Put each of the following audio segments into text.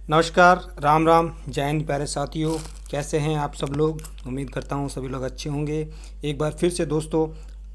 नमस्कार, राम राम, जय हिंद प्यारे साथियों। कैसे हैं आप सब लोग? उम्मीद करता हूँ सभी लोग अच्छे होंगे। एक बार फिर से दोस्तों,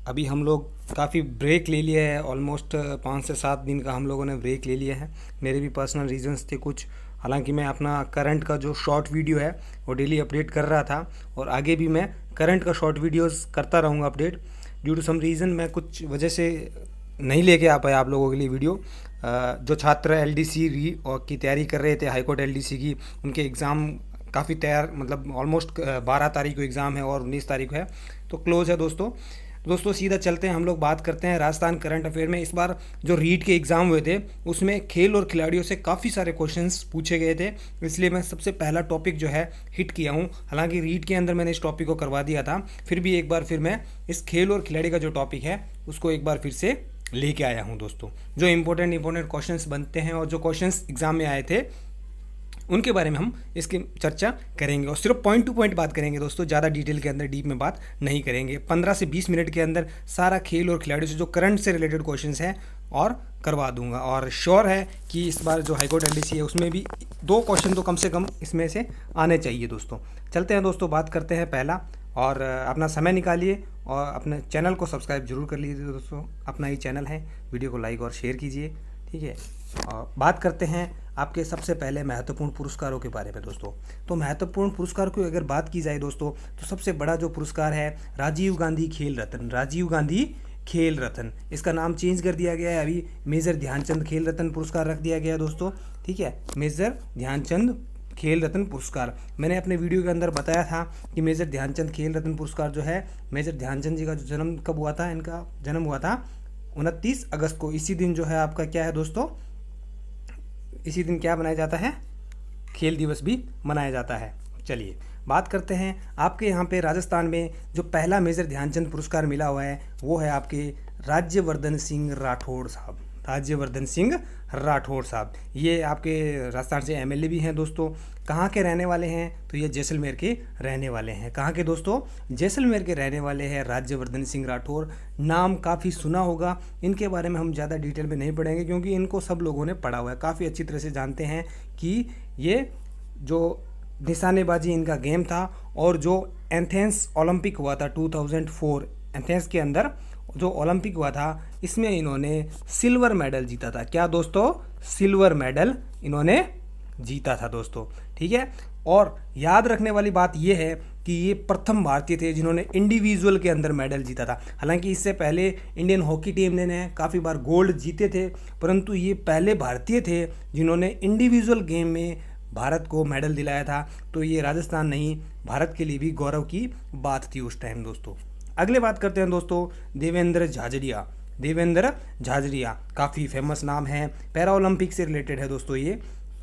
अभी हम लोग काफ़ी ब्रेक ले लिया है। ऑलमोस्ट 5 से 7 दिन का हम लोगों ने ब्रेक ले लिया है। मेरे भी पर्सनल रीजंस थे कुछ। हालांकि मैं अपना करंट का जो शॉर्ट वीडियो है वो डेली अपडेट कर रहा था, और आगे भी मैं करंट का शॉर्ट वीडियोस करता रहूँगा update. Due to some reason मैं कुछ वजह से नहीं लेके आ पाया आप लोगों के लिए वीडियो। जो छात्र एलडीसी री और की तैयारी कर रहे थे, हाई कोर्ट एलडीसी की, उनके एग्ज़ाम काफ़ी तैयार, मतलब ऑलमोस्ट 12 तारीख को एग्ज़ाम है और 19 तारीख है, तो क्लोज़ है दोस्तों सीधा चलते हैं, हम लोग बात करते हैं राजस्थान करंट अफेयर में। इस बार जो रीट के एग्ज़ाम हुए थे उसमें खेल और खिलाड़ियों से काफ़ी सारे क्वेश्चंस पूछे गए थे, इसलिए मैं सबसे पहला टॉपिक जो है हिट किया हूँ। हालांकि रीट के अंदर मैंने इस टॉपिक को करवा दिया था, फिर भी एक बार फिर मैं इस खेल और खिलाड़ी का जो टॉपिक है उसको एक बार फिर से लेके आया हूँ दोस्तों। जो इंपॉर्टेंट क्वेश्चंस बनते हैं और जो क्वेश्चंस एग्जाम में आए थे उनके बारे में हम इसकी चर्चा करेंगे, और सिर्फ पॉइंट टू पॉइंट बात करेंगे दोस्तों। ज़्यादा डिटेल के अंदर डीप में बात नहीं करेंगे। 15 से 20 मिनट के अंदर सारा खेल और खिलाड़ियों से जो करंट से रिलेटेड क्वेश्चंस हैं और करवा दूंगा, और श्योर है कि इस बार जो हाईकोर्ट एलडीसी है उसमें भी 2 क्वेश्चन तो कम से कम इसमें से आने चाहिए दोस्तों। चलते हैं दोस्तों, बात करते हैं पहला। और अपना समय निकालिए और अपने चैनल को सब्सक्राइब जरूर कर लीजिए दोस्तों। अपना ही चैनल है, वीडियो को लाइक और शेयर कीजिए, ठीक है। और बात करते हैं आपके सबसे पहले महत्वपूर्ण पुरस्कारों के बारे में दोस्तों। तो महत्वपूर्ण पुरस्कार की अगर बात की जाए दोस्तों, तो सबसे बड़ा जो पुरस्कार है राजीव गांधी खेल रत्न। राजीव गांधी खेल रत्न, इसका नाम चेंज कर दिया गया है, अभी मेजर ध्यानचंद खेल रत्न पुरस्कार रख दिया गया है दोस्तों, ठीक है। मेजर ध्यानचंद खेल रत्न पुरस्कार, मैंने अपने वीडियो के अंदर बताया था कि मेजर ध्यानचंद खेल रत्न पुरस्कार जो है, मेजर ध्यानचंद जी का जो जन्म कब हुआ था, इनका जन्म हुआ था 29 अगस्त को। इसी दिन जो है आपका क्या है दोस्तों, इसी दिन क्या मनाया जाता है, खेल दिवस भी मनाया जाता है। चलिए बात करते हैं, आपके यहाँ पे राजस्थान में जो पहला मेजर ध्यानचंद पुरस्कार मिला हुआ है वो है आपके राज्यवर्धन सिंह राठौड़ साहब। राज्यवर्धन सिंह राठौड़ साहब, ये आपके राजस्थान से एमएलए भी हैं दोस्तों। कहाँ के रहने वाले हैं, तो ये जैसलमेर के रहने वाले हैं। कहाँ के दोस्तों, जैसलमेर के रहने वाले हैं राज्यवर्धन सिंह राठौड़। नाम काफ़ी सुना होगा, इनके बारे में हम ज़्यादा डिटेल में नहीं पढ़ेंगे क्योंकि इनको सब लोगों ने पढ़ा हुआ है, काफ़ी अच्छी तरह से जानते हैं कि ये जो निशानेबाजी इनका गेम था, और जो एथेंस ओलंपिक हुआ था 2004, एथेंस के अंदर जो ओलंपिक हुआ था इसमें इन्होंने सिल्वर मेडल जीता था। क्या दोस्तों, सिल्वर मेडल इन्होंने जीता था दोस्तों, ठीक है। और याद रखने वाली बात यह है कि ये प्रथम भारतीय थे जिन्होंने इंडिविजुअल के अंदर मेडल जीता था। हालांकि इससे पहले इंडियन हॉकी टीम ने काफ़ी बार गोल्ड जीते थे, परंतु ये पहले भारतीय थे जिन्होंने इंडिविजुअल गेम में भारत को मेडल दिलाया था। तो ये राजस्थान नहीं, भारत के लिए भी गौरव की बात थी उस टाइम दोस्तों। अगले बात करते हैं दोस्तों, देवेंद्र झाझड़िया। देवेंद्र झाझड़िया काफ़ी फेमस नाम है, पैरा ओलंपिक से रिलेटेड है दोस्तों। ये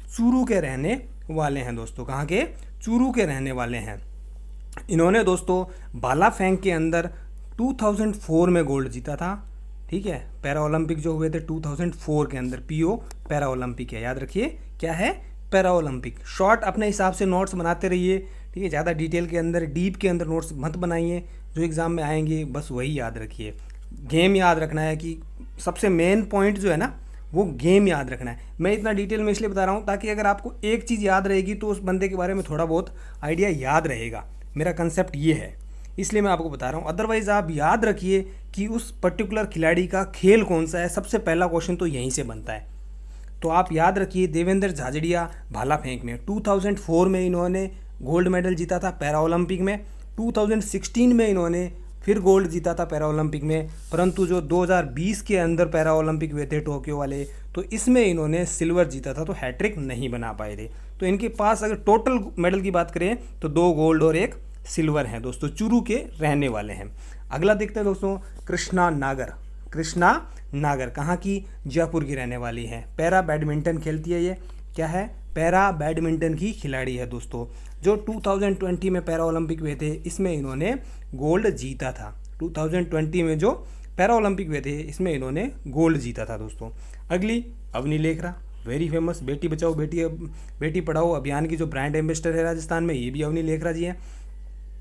चूरू के रहने वाले हैं दोस्तों। कहाँ के, चूरू के रहने वाले हैं। इन्होंने दोस्तों भाला फेंक के अंदर 2004 में गोल्ड जीता था, ठीक है। पैरा ओलंपिक जो हुए थे 2004 के अंदर, पीओ पैरा ओलंपिक है, याद रखिए क्या है, पैरा ओलंपिक। शॉर्ट अपने हिसाब से नोट्स बनाते रहिए, ठीक है। ज़्यादा डिटेल के अंदर, डीप के अंदर नोट्स मत बनाइए, जो एग्ज़ाम में आएंगे बस वही याद रखिए। गेम याद रखना है कि सबसे मेन पॉइंट जो है ना, वो गेम याद रखना है। मैं इतना डिटेल में इसलिए बता रहा हूँ ताकि अगर आपको एक चीज़ याद रहेगी तो उस बंदे के बारे में थोड़ा बहुत आइडिया याद रहेगा। मेरा कंसेप्ट ये है, इसलिए मैं आपको बता रहा हूँ। अदरवाइज़ आप याद रखिए कि उस पर्टिकुलर खिलाड़ी का खेल कौन सा है, सबसे पहला क्वेश्चन तो यहीं से बनता है। तो आप याद रखिए, देवेंद्र झाझड़िया भाला फेंक में 2004 में इन्होंने गोल्ड मेडल जीता था पैरा ओलंपिक में। 2016 में इन्होंने फिर गोल्ड जीता था पैरा ओलंपिक में, परंतु जो 2020 के अंदर पैरा ओलंपिक हुए थे टोक्यो वाले, तो इसमें इन्होंने सिल्वर जीता था, तो हैट्रिक नहीं बना पाए थे। तो इनके पास अगर टोटल मेडल की बात करें तो 2 गोल्ड और 1 सिल्वर हैं दोस्तों। चूरू के रहने वाले हैं। अगला देखते हैं दोस्तों, कृष्णा नागर। कृष्णा नागर कहाँ की, जयपुर की रहने वाली है। पैरा बैडमिंटन खेलती है ये, क्या है, पैरा बैडमिंटन की खिलाड़ी है दोस्तों। जो 2020 में पैरा ओलंपिक हुए थे इसमें इन्होंने गोल्ड जीता था। 2020 में जो पैरा ओलंपिक हुए थे इसमें इन्होंने गोल्ड जीता था दोस्तों। अगली अवनी लेखरा, वेरी फेमस, बेटी बचाओ बेटी पढ़ाओ अभियान की जो ब्रांड एम्बेसडर है राजस्थान में, ये भी अवनी लेखरा जी हैं,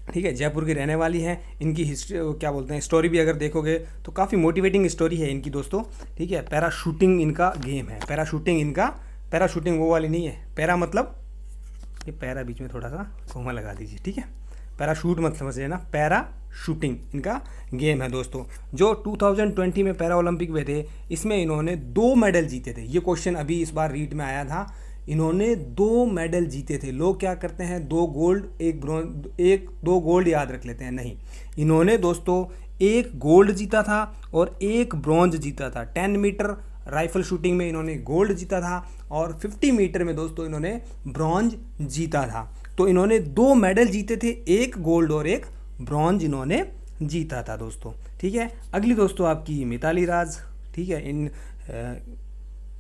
ठीक है। जयपुर की रहने वाली हैं। इनकी हिस्ट्री क्या बोलते हैं, स्टोरी भी अगर देखोगे तो काफ़ी मोटिवेटिंग स्टोरी है इनकी दोस्तों, ठीक है। पैराशूटिंग इनका गेम है, पैराशूटिंग इनका पैरा शूटिंग वो वाली नहीं है। पैरा मतलब ये पैरा बीच में थोड़ा सा कोमा लगा दीजिए, ठीक है। पैराशूट मत समझिए ना, पैरा शूटिंग इनका गेम है दोस्तों, जो 2020 में पैरा ओलंपिक में थे। इसमें इन्होंने 2 मेडल जीते थे। ये क्वेश्चन अभी इस बार रीट में आया था। इन्होंने 2 मेडल जीते थे। लोग क्या करते हैं 2 गोल्ड 1 ब्रॉन्ज 2 गोल्ड याद रख लेते हैं, नहीं। इन्होंने दोस्तों 1 गोल्ड जीता था और 1 ब्रॉन्ज जीता था। 10 मीटर राइफल शूटिंग में इन्होंने गोल्ड जीता था और 50 मीटर में दोस्तों इन्होंने ब्रॉन्ज जीता था। तो इन्होंने 2 मेडल जीते थे, 1 गोल्ड और 1 ब्रॉन्ज इन्होंने जीता था दोस्तों, ठीक है। अगली दोस्तों आपकी मिताली राज, ठीक है। इन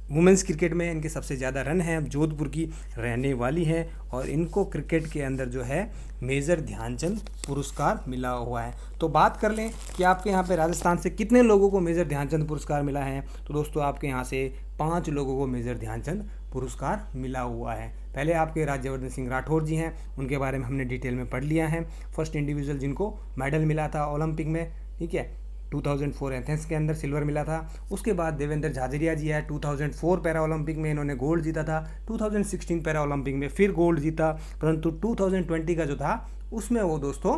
वुमेंस क्रिकेट में इनके सबसे ज़्यादा रन हैं, जोधपुर की रहने वाली हैं और इनको क्रिकेट के अंदर जो है मेजर ध्यानचंद पुरस्कार मिला हुआ है। तो बात कर लें कि आपके यहाँ पे राजस्थान से कितने लोगों को मेजर ध्यानचंद पुरस्कार मिला है, तो दोस्तों आपके यहाँ से 5 लोगों को मेजर ध्यानचंद पुरस्कार मिला हुआ है। पहले आपके राज्यवर्धन सिंह राठौर जी हैं, उनके बारे में हमने डिटेल में पढ़ लिया है। फर्स्ट इंडिविजुअल जिनको मेडल मिला था ओलंपिक में, ठीक है, 2004 एथेंस के अंदर सिल्वर मिला था। उसके बाद देवेंद्र झाझरिया जी है, 2004 पैरा ओलंपिक में इन्होंने गोल्ड जीता था। 2016 पैरा ओलंपिक में फिर गोल्ड जीता, परंतु 2020 का जो था उसमें वो दोस्तों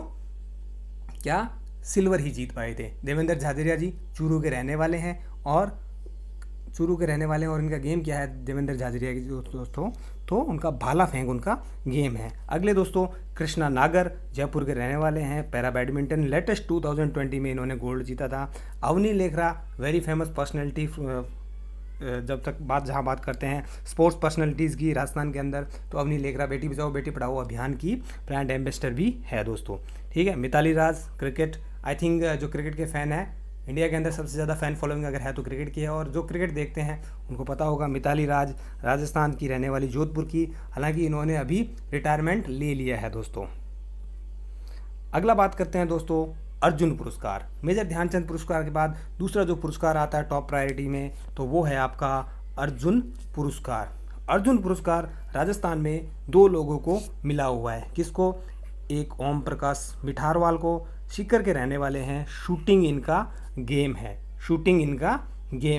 क्या सिल्वर ही जीत पाए थे। देवेंद्र झाझरिया जी चूरू के रहने वाले हैं और इनका गेम क्या है देवेंद्र झाझरिया की दोस्तों, तो उनका भाला फेंक उनका गेम है। अगले दोस्तों कृष्णा नागर जयपुर के रहने वाले हैं, पैरा बैडमिंटन लेटेस्ट 2020 में इन्होंने गोल्ड जीता था। Avani Lekhara very famous personality, जहाँ बात करते हैं स्पोर्ट्स पर्सनैलिटीज़ की राजस्थान के अंदर, तो अवनी लेखरा बेटी बचाओ बेटी पढ़ाओ अभियान की ब्रांड एम्बेसडर भी है दोस्तों, ठीक है। मिताली राज क्रिकेट, आई थिंक जो क्रिकेट के फ़ैन है इंडिया के अंदर सबसे ज़्यादा फ़ैन फॉलोइंग अगर है तो क्रिकेट की है, और जो क्रिकेट देखते हैं उनको पता होगा मिताली राज राजस्थान की रहने वाली, जोधपुर की। हालांकि इन्होंने अभी रिटायरमेंट ले लिया है दोस्तों। अगला बात करते हैं दोस्तों अर्जुन पुरस्कार। मेजर ध्यानचंद पुरस्कार के बाद दूसरा जो पुरस्कार आता है टॉप प्रायोरिटी में, तो वो है आपका अर्जुन पुरस्कार। अर्जुन पुरस्कार राजस्थान में 2 लोगों को मिला हुआ है। किसको? एक ओम प्रकाश मिठारवाल को, सीकर के रहने वाले हैं, शूटिंग इनका गेम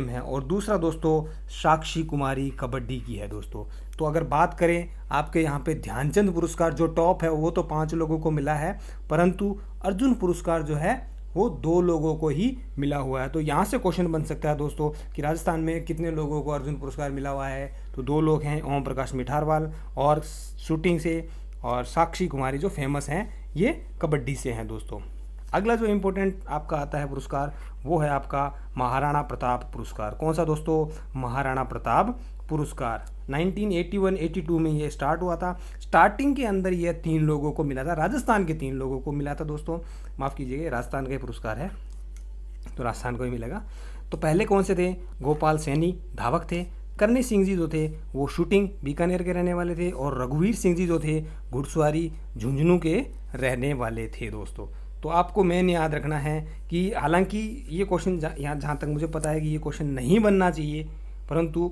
है। और दूसरा दोस्तों साक्षी कुमारी कबड्डी की है दोस्तों। तो अगर बात करें आपके यहाँ पे ध्यानचंद पुरस्कार जो टॉप है वो तो 5 लोगों को मिला है, परंतु अर्जुन पुरस्कार जो है वो 2 लोगों को ही मिला हुआ है। तो यहाँ से क्वेश्चन बन सकता है दोस्तों कि राजस्थान में कितने लोगों को अर्जुन पुरस्कार मिला हुआ है, तो 2 लोग हैं, ओम प्रकाश मिठारवाल और शूटिंग से, और साक्षी कुमारी जो फेमस हैं ये कबड्डी से हैं दोस्तों। अगला जो इम्पोर्टेंट आपका आता है पुरस्कार वो है आपका महाराणा प्रताप पुरस्कार। कौन सा दोस्तों? महाराणा प्रताप पुरस्कार 1981-82 में ये स्टार्ट हुआ था। स्टार्टिंग के अंदर ये 3 लोगों को मिला था, राजस्थान के 3 लोगों को मिला था दोस्तों। माफ़ कीजिएगा, राजस्थान का ही पुरस्कार है तो राजस्थान को ही मिलेगा। तो पहले कौन से थे? गोपाल सैनी धावक थे, करनी सिंह जी जो थे वो शूटिंग बीकानेर के रहने वाले थे, और रघुवीर सिंह जी जो थे घुड़सवारी झुंझुनू के रहने वाले थे दोस्तों। तो आपको मेन याद रखना है कि हालांकि ये क्वेश्चन यहाँ जहाँ तक मुझे पता है कि ये क्वेश्चन नहीं बनना चाहिए, परंतु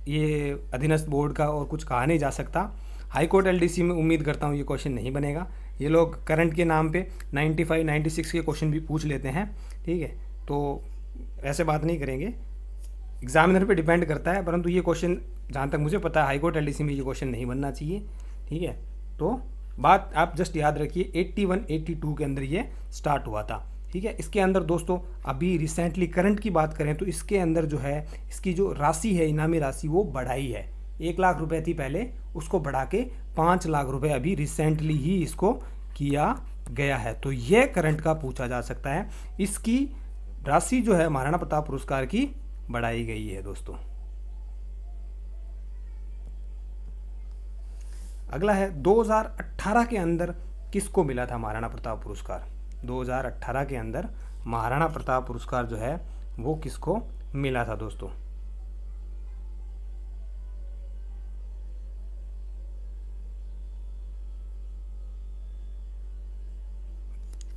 ये अधीनस्थ बोर्ड का और कुछ कहा नहीं जा सकता। हाई कोर्ट एलडीसी में उम्मीद करता हूँ ये क्वेश्चन नहीं बनेगा। ये लोग करंट के नाम पे 95-96 के क्वेश्चन भी पूछ लेते हैं, ठीक है, तो ऐसे बात नहीं करेंगे, एग्जामिनर पे डिपेंड करता है। परंतु ये क्वेश्चन जहाँ तक मुझे पता है हाई कोर्ट एलडीसी में ये क्वेश्चन नहीं बनना चाहिए, ठीक है। तो बात आप जस्ट याद रखिए 81-82 के अंदर ये स्टार्ट हुआ था, ठीक है। इसके अंदर दोस्तों अभी रिसेंटली करंट की बात करें तो इसके अंदर जो है इसकी जो राशि है इनामी राशि वो बढ़ाई है। 1 लाख रुपए थी पहले, उसको बढ़ा के 5 लाख रुपए अभी रिसेंटली ही इसको किया गया है। तो ये करंट का पूछा जा सकता है। इसकी राशि जो है महाराणा प्रताप पुरस्कार की बढ़ाई गई है दोस्तों। अगला है 2018 के अंदर किसको मिला था महाराणा प्रताप पुरस्कार? 2018 के अंदर महाराणा प्रताप पुरस्कार जो है वो किसको मिला था दोस्तों?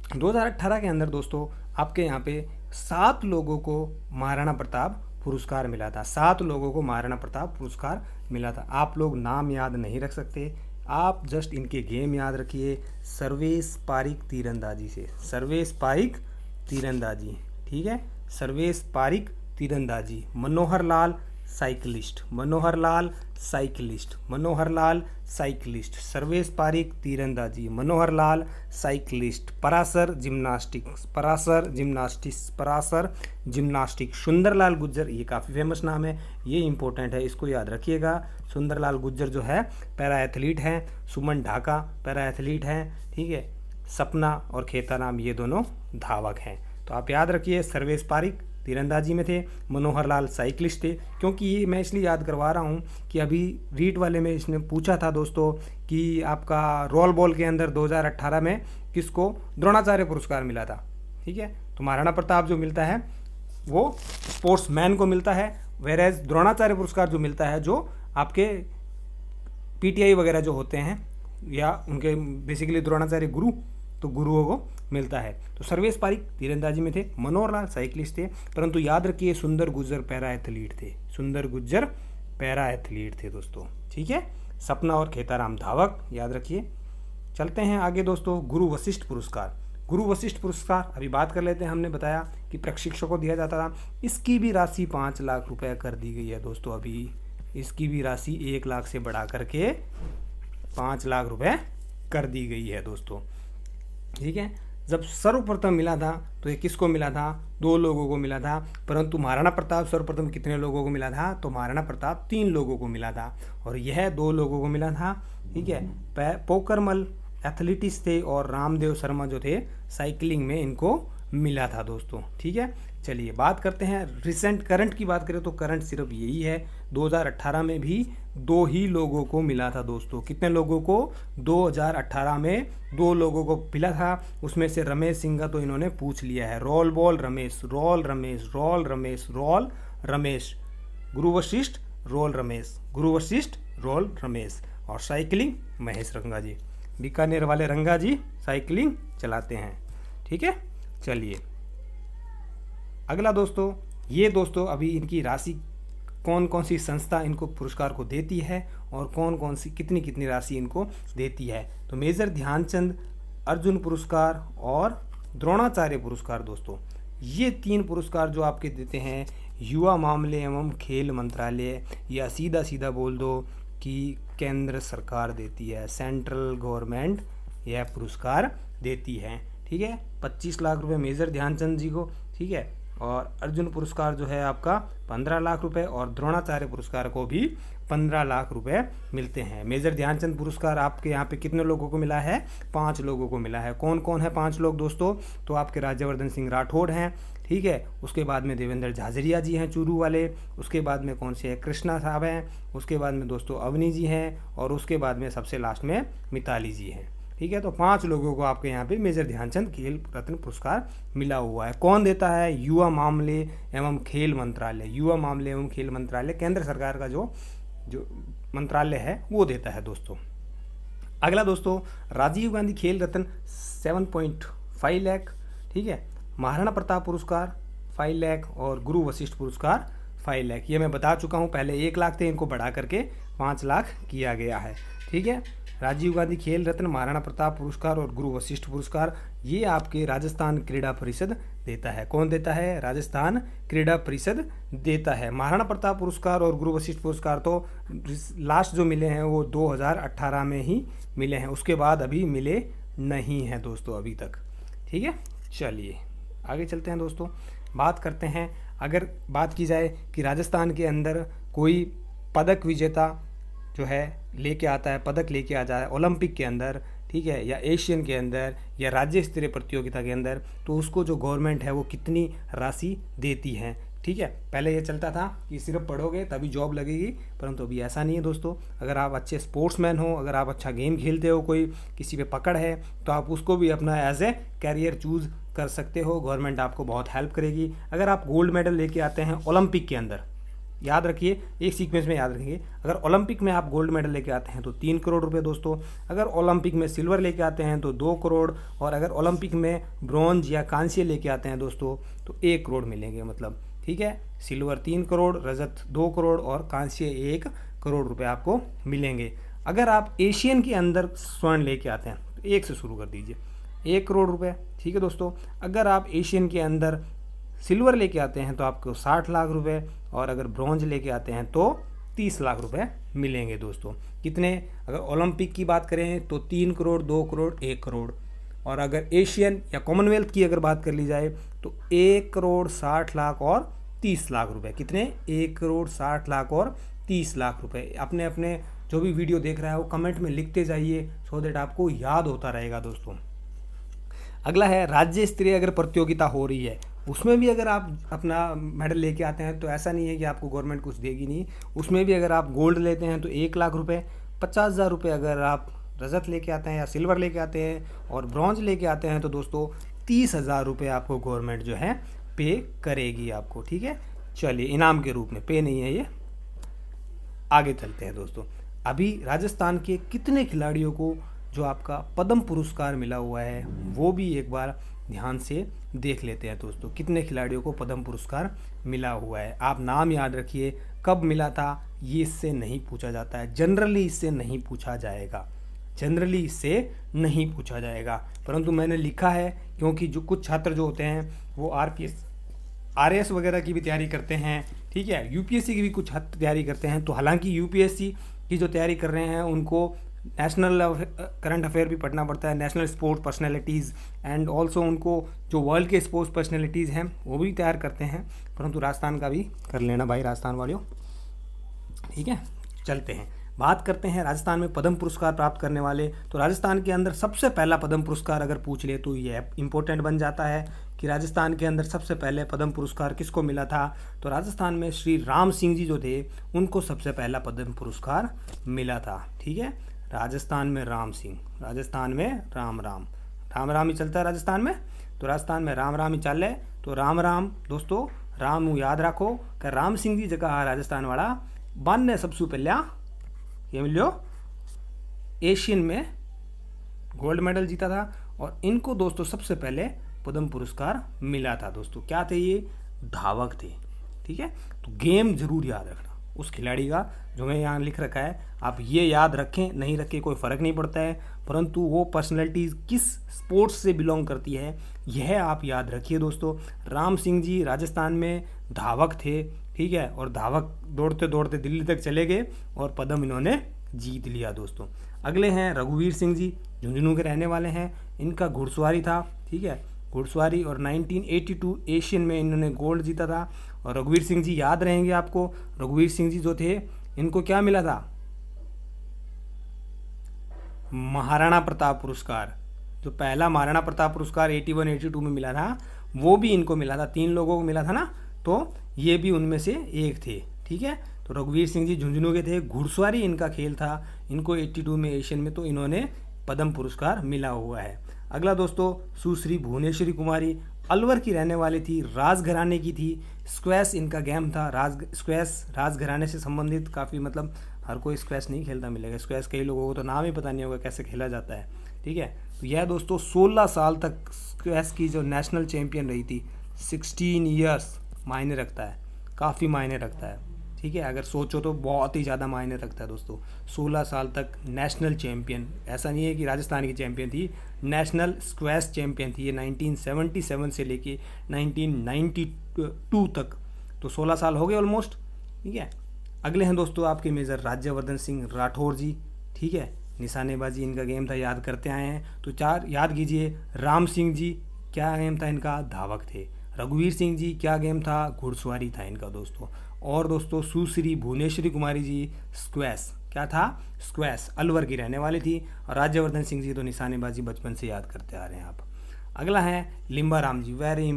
– 2018 के अंदर दोस्तों आपके यहाँ पे 7 लोगों को महाराणा प्रताप पुरस्कार मिला था। 7 लोगों को महाराणा प्रताप पुरस्कार मिला था। आप लोग नाम याद नहीं रख सकते, आप जस्ट इनके गेम याद रखिए। सर्वेश पारिक तीरंदाजी से, सर्वेश पारिक तीरंदाजी, ठीक है, सर्वेश पारिक तीरंदाजी, Manohar Lal cyclist, Manohar Lal cyclist, Manohar Lal cyclist. Sarvesh Pareek तीरंदाजी, Manohar Lal cyclist. Parasar gymnastics, Parasar gymnastics, Parasar gymnastic. Sundarlal Gujjar, ये काफ़ी फेमस नाम है, ये इंपॉर्टेंट है, इसको याद रखिएगा। सुंदरलाल गुज्जर जो है पैरा एथलीट हैं। सुमन ढाका पैरा एथलीट हैं, ठीक है। सपना और खेताराम ये दोनों धावक हैं। तो आप याद रखिए, सर्वेश पारिक तीरंदाजी में थे, मनोहर लाल साइकिलिस्ट थे। क्योंकि ये मैं इसलिए याद करवा रहा हूँ कि अभी रीट वाले में इसने पूछा था दोस्तों कि आपका रोल बॉल के अंदर 2018 में किसको द्रोणाचार्य पुरस्कार मिला था, ठीक है। तो महाराणा प्रताप जो मिलता है वो स्पोर्ट्समैन को मिलता है, वेरेज द्रोणाचार्य पुरस्कार जो मिलता है जो आपके पीटीआई वगैरह जो होते हैं या उनके बेसिकली द्रोणाचार्य गुरु, तो गुरुओं को मिलता है। तो सर्वेश पारिक तीरंदाजी में थे, मनोहर लाल साइकिलिस्ट थे, परंतु याद रखिए सुंदर गुज्जर पैरा एथलीट थे, सुंदर गुज्जर पैरा एथलीट थे दोस्तों, ठीक है। सपना और खेताराम धावक, याद रखिए। चलते हैं आगे दोस्तों, गुरु वशिष्ठ पुरस्कार। गुरु वशिष्ठ पुरस्कार अभी बात कर लेते हैं। हमने बताया कि प्रशिक्षकों को दिया जाता था, इसकी भी राशि 5 लाख रुपए कर दी गई है दोस्तों। अभी इसकी भी राशि 1 लाख से बढ़ा करके 5 लाख रुपए कर दी गई है दोस्तों, ठीक है। जब सर्वप्रथम मिला था तो ये किसको मिला था? 2 लोगों को मिला था, परंतु महाराणा प्रताप सर्वप्रथम कितने लोगों को मिला था? तो महाराणा प्रताप 3 लोगों को मिला था और यह 2 लोगों को मिला था, ठीक है। पोकरमल एथलीटिक्स थे और रामदेव शर्मा जो थे साइकिलिंग में इनको मिला था दोस्तों, ठीक है। चलिए बात करते हैं रिसेंट करंट की बात करें तो करंट सिर्फ यही है, 2018 में भी 2 ही लोगों को मिला था दोस्तों। कितने लोगों को? 2018 में 2 लोगों को मिला था, उसमें से रमेश सिंह का तो इन्होंने पूछ लिया है। Roll ball Ramesh, roll Ramesh, roll Ramesh, roll Ramesh. Guru Vashishtha role Ramesh, Guru Vashishtha role Ramesh. और साइकिलिंग महेश रंगा जी, बीकानेर वाले रंगा जी साइकिलिंग चलाते हैं, ठीक है। चलिए अगला दोस्तों, ये दोस्तों अभी इनकी राशि कौन कौन सी संस्था इनको पुरस्कार को देती है और कौन कौन सी कितनी कितनी राशि इनको देती है। तो मेजर ध्यानचंद अर्जुन पुरस्कार और द्रोणाचार्य पुरस्कार दोस्तों, ये 3 पुरस्कार जो आपके देते हैं युवा मामले एवं खेल मंत्रालय, या सीधा सीधा बोल दो कि केंद्र सरकार देती है, सेंट्रल गवर्नमेंट यह पुरस्कार देती है, ठीक है। 25 लाख रुपए मेजर ध्यानचंद जी को, ठीक है। और अर्जुन पुरस्कार जो है आपका 15 लाख रुपए और द्रोणाचार्य पुरस्कार को भी 15 लाख रुपए मिलते हैं। मेजर ध्यानचंद पुरस्कार आपके यहाँ पे कितने लोगों को मिला है? 5 लोगों को मिला है। कौन कौन है 5 लोग दोस्तों? तो आपके राज्यवर्धन सिंह राठौड़ हैं, ठीक है। उसके बाद में देवेंद्र झाझरिया जी हैं चूरू वाले, उसके बाद में कौन से है? कृष्णा साहब हैं, उसके बाद में दोस्तों अवनी जी हैं और उसके बाद में सबसे लास्ट में मिताली जी हैं, ठीक है। तो 5 लोगों को आपके यहाँ पे मेजर ध्यानचंद खेल रत्न पुरस्कार मिला हुआ है। कौन देता है? युवा मामले एवं खेल मंत्रालय, युवा मामले एवं खेल मंत्रालय केंद्र सरकार का जो मंत्रालय है वो देता है दोस्तों। अगला दोस्तों, राजीव गांधी खेल रत्न 7.5 लाख, ठीक है। महाराणा प्रताप पुरस्कार 5 लाख और गुरु वशिष्ठ पुरस्कार 5 लाख। ये मैं बता चुका हूँ, पहले 1 लाख थे, इनको बढ़ा करके 5 लाख किया गया है, ठीक है। राजीव गांधी खेल रत्न, महाराणा प्रताप पुरस्कार और गुरु वशिष्ठ पुरस्कार ये आपके राजस्थान क्रीड़ा परिषद देता है। कौन देता है? राजस्थान क्रीड़ा परिषद देता है। महाराणा प्रताप पुरस्कार और गुरु वशिष्ठ पुरस्कार तो लास्ट जो मिले हैं वो 2018 में ही मिले हैं, उसके बाद अभी मिले नहीं हैं दोस्तों अभी तक, ठीक है। चलिए आगे चलते हैं दोस्तों, बात करते हैं। अगर बात की जाए कि राजस्थान के अंदर कोई पदक विजेता जो है लेके आता है, पदक लेके आ जाए ओलंपिक के अंदर, ठीक है, या एशियन के अंदर या राज्य स्तरीय प्रतियोगिता के अंदर, तो उसको जो गवर्नमेंट है वो कितनी राशि देती है, ठीक है। पहले ये चलता था कि सिर्फ पढ़ोगे तभी जॉब लगेगी, परंतु अभी ऐसा नहीं है दोस्तों। अगर आप अच्छे स्पोर्ट्समैन हो, अगर आप अच्छा गेम खेलते हो, कोई किसी पे पकड़ है, तो आप उसको भी अपना एज ए कैरियर चूज़ कर सकते हो। गवर्नमेंट आपको बहुत हेल्प करेगी। अगर आप गोल्ड मेडल लेके आते हैं ओलंपिक के अंदर, याद रखिए एक सीक्वेंस में याद रखेंगे, अगर ओलंपिक में आप गोल्ड मेडल लेके आते हैं तो 3 करोड़ रुपए दोस्तों, अगर ओलंपिक में सिल्वर लेके आते हैं तो 2 करोड़, और अगर ओलंपिक में ब्रॉन्ज या कांस्य लेके आते हैं दोस्तों तो 1 करोड़ मिलेंगे, मतलब, ठीक है। सिल्वर 3 करोड़, रजत 2 करोड़ और कांस्य 1 करोड़ रुपए आपको मिलेंगे। अगर आप एशियन के अंदर स्वर्ण लेके आते हैं तो 1 से शुरू कर दीजिए, 1 करोड़ रुपए, ठीक है दोस्तों। अगर आप एशियन के अंदर सिल्वर लेके आते हैं तो आपको 60 लाख रुपए, और अगर ब्रॉन्ज लेके आते हैं तो 30 लाख रुपए मिलेंगे दोस्तों। कितने, अगर ओलंपिक की बात करें तो 3 करोड़, 2 करोड़, 1 करोड़, और अगर एशियन या कॉमनवेल्थ की अगर बात कर ली जाए तो 1 करोड़ 60 लाख और 30 लाख रुपए। कितने, 1 करोड़ 60 लाख और 30 लाख रुपए। अपने अपने जो भी वीडियो देख रहा है वो कमेंट में लिखते जाइए, सो दैट आपको याद होता रहेगा दोस्तों। अगला है राज्य स्तरीय अगर प्रतियोगिता हो रही है, उसमें भी अगर आप अपना मेडल लेके आते हैं तो ऐसा नहीं है कि आपको गवर्नमेंट कुछ देगी नहीं। उसमें भी अगर आप गोल्ड लेते हैं तो 1 लाख रुपए, 50,000 रुपये अगर आप रजत लेके आते हैं या सिल्वर लेके आते हैं और ब्रॉन्ज लेके आते हैं तो दोस्तों 30,000 रुपये आपको गवर्नमेंट जो है पे करेगी आपको। ठीक है, चलिए, इनाम के रूप में, पे नहीं है ये। आगे चलते हैं दोस्तों। अभी राजस्थान के कितने खिलाड़ियों को जो आपका पद्म पुरस्कार मिला हुआ है वो भी एक बार ध्यान से देख लेते हैं दोस्तों। कितने खिलाड़ियों को पद्म पुरस्कार मिला हुआ है, आप नाम याद रखिए। कब मिला था ये इससे नहीं पूछा जाता है, जनरली इससे नहीं पूछा जाएगा, जनरली इससे नहीं पूछा जाएगा, परंतु मैंने लिखा है क्योंकि जो कुछ छात्र जो होते हैं वो आरएएस वगैरह की भी तैयारी करते हैं, ठीक है, यूपीएससी की भी कुछ हद तैयारी करते हैं। तो हालांकि यूपीएससी की जो तैयारी कर रहे हैं उनको नेशनल करंट अफेयर भी पढ़ना पड़ता है, national sports personalities, and also उनको जो वर्ल्ड के स्पोर्ट्स पर्सनैलिटीज़ हैं वो भी तैयार करते हैं, परंतु राजस्थान का भी कर लेना भाई, राजस्थान वालों। ठीक है, चलते हैं, बात करते हैं राजस्थान में पद्म पुरस्कार प्राप्त करने वाले। तो राजस्थान के अंदर सबसे पहला पद्म पुरस्कार अगर पूछ ले तो ये इम्पोर्टेंट बन जाता है कि राजस्थान के अंदर सबसे पहले पद्म पुरस्कार किसको मिला था। तो राजस्थान में श्री राम सिंह जी जो थे उनको सबसे पहला पद्म पुरस्कार मिला था। ठीक है, राजस्थान में राम सिंह, राजस्थान में राम राम, राम राम ही चलता है राजस्थान में, तो राजस्थान में राम राम ही चल है। तो राम राम दोस्तों, राम याद रखो कि राम सिंह जी जगह राजस्थान वाला बन ने सबसे पहला ये मिलो एशियन में गोल्ड मेडल जीता था, और इनको दोस्तों सबसे पहले पद्म पुरस्कार मिला था दोस्तों। क्या थे ये, धावक थे। ठीक है, तो गेम जरूर याद रखना उस खिलाड़ी का जो मैं यहाँ लिख रखा है, आप ये याद रखें नहीं रखें कोई फ़र्क नहीं पड़ता है, परंतु वो पर्सनैलिटीज़ किस स्पोर्ट्स से बिलोंग करती है यह आप याद रखिए दोस्तों। राम सिंह जी राजस्थान में धावक थे, ठीक है, और धावक दौड़ते दौड़ते दिल्ली तक चले गए और पद्म इन्होंने जीत लिया दोस्तों। अगले हैं रघुवीर सिंह जी, झुंझुनू के रहने वाले हैं, इनका घुड़सवारी था। ठीक है, घुड़सवारी, और 1982 एशियन में इन्होंने गोल्ड जीता था। और रघुवीर सिंह जी याद रहेंगे आपको, रघुवीर सिंह जी जो थे इनको क्या मिला था, महाराणा प्रताप पुरस्कार। जो पहला महाराणा प्रताप पुरस्कार 81-82 में मिला था वो भी इनको मिला था, 3 लोगों को मिला था ना, तो ये भी उनमें से एक थे। ठीक है, तो रघुवीर सिंह जी झुंझुनू के थे, घुड़सवारी इनका खेल था, इनको 82 में एशियन में तो इन्होंने पद्म पुरस्कार मिला हुआ है। अगला दोस्तों सुश्री भुवनेश्वरी कुमारी, अलवर की रहने वाली थी, राजघराने की थी, स्क्वैश इनका गेम था, स्क्वैश राजघराने से संबंधित काफ़ी, मतलब हर कोई स्क्वैश नहीं खेलता मिलेगा, स्क्वैश कई लोगों को तो नाम ही पता नहीं होगा कैसे खेला जाता है। ठीक है, तो यह दोस्तों 16 साल तक स्क्वैश की जो नेशनल चैम्पियन रही थी, 16 ईयर्स मायने रखता है, काफ़ी मायने रखता है। ठीक है, अगर सोचो तो बहुत ही ज़्यादा मायने रखता है दोस्तों। 16 साल तक नेशनल चैम्पियन, ऐसा नहीं है कि राजस्थान की चैम्पियन थी, नेशनल स्क्वैश चैम्पियन थी ये 1977 से लेके 1992 तक, तो 16 साल हो गए ऑलमोस्ट। ठीक है, अगले हैं दोस्तों आपके मेजर राज्यवर्धन सिंह राठौर जी। ठीक है, निशानेबाजी इनका गेम था, याद करते आए हैं, तो 4 याद कीजिए। राम सिंह जी क्या गेम था इनका, धावक थे। रघुवीर सिंह जी क्या गेम था, घुड़सवारी था इनका दोस्तों। और दोस्तों सुश्री भुवनेश्वरी कुमारी जी स्क्वैश, क्या था, स्क्वैश, अलवर की रहने वाली थी। और राज्यवर्धन सिंह जी तो निशानेबाजी बचपन से याद करते आ रहे हैं आप। अगला है Limbaram ji, very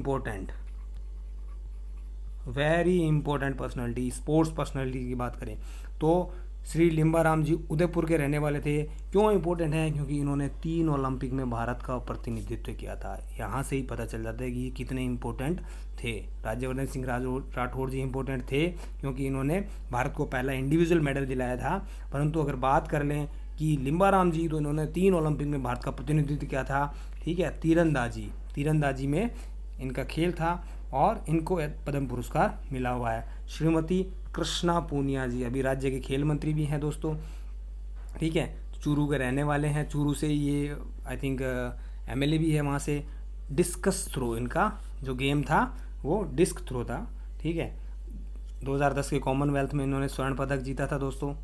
important personality, sports personality की बात करें तो श्री लिम्बाराम जी उदयपुर के रहने वाले थे। क्यों इंपॉर्टेंट है, क्योंकि इन्होंने 3 ओलंपिक में भारत का प्रतिनिधित्व किया था। यहाँ से ही पता चल जाता है कि ये कितने इंपॉर्टेंट थे। राज्यवर्धन सिंह राठौर जी इंपॉर्टेंट थे क्योंकि इन्होंने भारत को पहला इंडिविजुअल मेडल दिलाया था, परंतु अगर बात कर लें कि लिम्बाराम जी तो इन्होंने 3 ओलंपिक में भारत का प्रतिनिधित्व किया था। ठीक है, तीरंदाजी में इनका खेल था और इनको पद्म पुरस्कार मिला हुआ है। श्रीमती कृष्णा पूनिया जी अभी राज्य के खेल मंत्री भी हैं दोस्तों। ठीक है, चूरू के रहने वाले हैं, चूरू से ये आई थिंक एमएलए भी है वहाँ से। डिस्कस थ्रो इनका जो गेम था वो डिस्क थ्रो था। ठीक है, 2010 के कॉमनवेल्थ में इन्होंने स्वर्ण पदक जीता था दोस्तों।